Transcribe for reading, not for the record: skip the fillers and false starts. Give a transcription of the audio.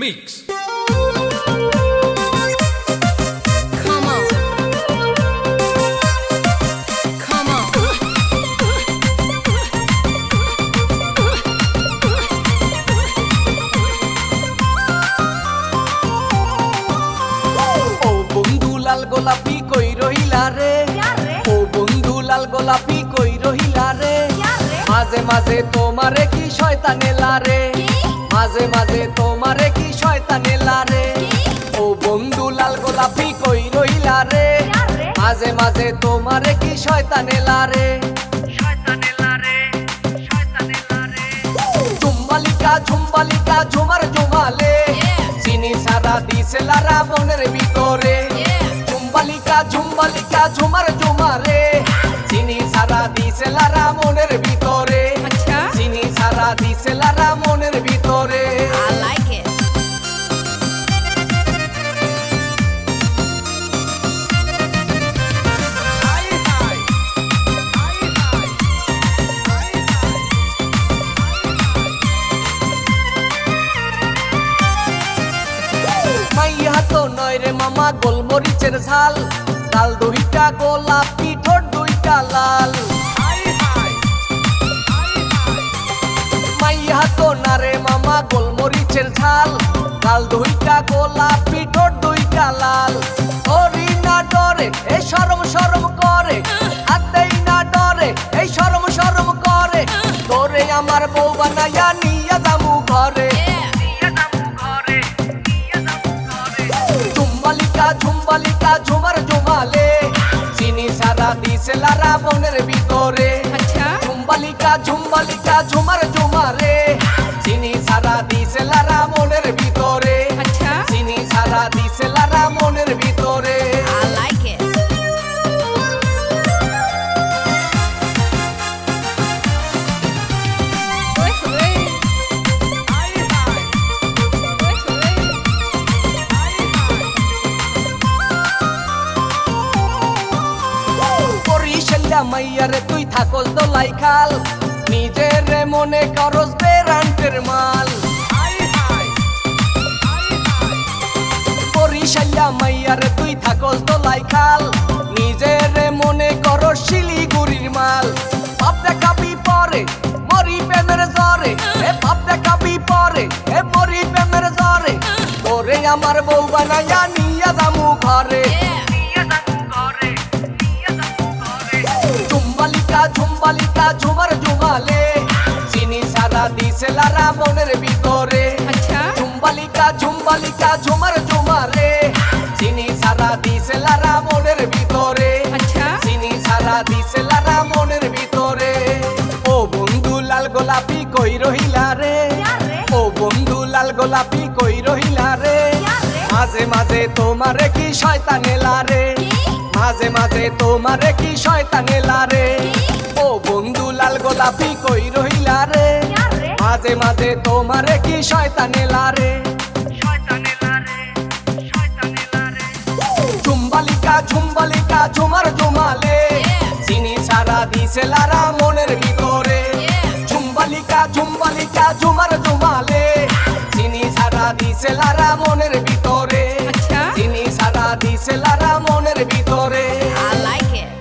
Remix. Come on. Come on. ও বন্ধু লাল গোলাপি কই রহিলা রে, ও বন্ধু লাল গোলাপি কই রহিলা রে, মাঝে মাঝে তোমারে কি শয়তানে লারে, মাঝে মাঝে তোমারে কি শয়তানে লারে। ও বন্ধু লাল গোলাপি কই রহিলা রে, মাঝে মাঝে তোমারে কি শয়তানে লারে, শয়তানে লারে, শয়তানে লারে। ঝুম্বালিকা ঝুম্বালিকা ঝুমার ঝুমালে, চিনি সারা দিছে লারা মনের ভিতরে। ঝুম্বালিকা ঝুম্বালিকা ঝুমার ঝুমারে, চিনি সারা দিছে লারা মনের ভিতরে, চিনি সারা দিছে লারা মনের ভিতরে। I like it. মাইয়া তো নয় রে মামা গোলমরিচের ঝাল, গাল দুইটা গোলাপি ঠোঁট দুইটা লাল। মাইয়া তো না রে মামা গোলমরিচের ঝাল, গাল দুইটা গোলাপি ঠোঁট দুইটা লাল। ওরি না ডরে এই শরম শরম করে, হাতেই না ডরে এই শরম শরম করে, তোরে আমার বউ বানাইয়া নিয়া যামু ঘরে। ঝুম্বালিকা ঝুম্বালিকা ঝুমার ঝুমালে, চিনি সারা দিছে লারা মনের ভিতরে। ঝুম্বালিকা ঝুম্বালিকা ঝুমার ঝুমারে, চিনি সারা দিছে লারা মনের ভিতরে, চিনি সারা দিছে লারা মনের ভিতরে। I like it. বরিশালিয়া মাইয়ারে তুই থাকস দোলাই খাল, নিজের মনে করস বেরান্টের মাল। বরিশালিয়া মাইয়ারে তুই থাকস দোলাই খাল, নিজের মনে করস শিলিগুড়ির মাল। বাপ দেখাবি পরে মরি প্রেমের জ্বরে, এ বাপ দেখাবি পরে এ মরি প্রেমের জ্বরে, তোরে আমার বউ বানাইয়া নিয়া যামু ঘরে। ঝুম্বালিকা ঝুম্বালিকা ঝুমার ঝুমালে, চিনি সারা দিছে লারা মনের ভিতরে। ঝুম্বালিকা ঝুম্বালিকা ঝুমার ঝুমারে, চিনি সারা দিছে লারা মনের ভিতরে, চিনি সারা দিছে লারা মনের ভিতরে। ও বন্ধু লাল গোলাপি কই রহিলা রে, ও বন্ধু লাল গোলাপি কই রহিলা রে, মাঝে মাঝে তোমারে কি শয়তানে লারে, মাঝে মাঝে তোমারে কি শয়তানে লারে। ও বন্ধু লাল গোলাপি কই রহিলা রে, মাঝে মাঝে তোমারে কি শয়তানে লারে, শয়তানে লারে, শয়তানে লারে। ঝুম্বালিকা ঝুম্বালিকা ঝুমার ঝুমালে, চিনি সারা দিছে লারা মনের ভিতরে। ঝুম্বালিকা ঝুম্বালিকা ঝুমার ঝুমালে, চিনি সারা দিছে লারা মনের ভিতরে, চিনি সারা দিছে লারা মনের ভিতরে।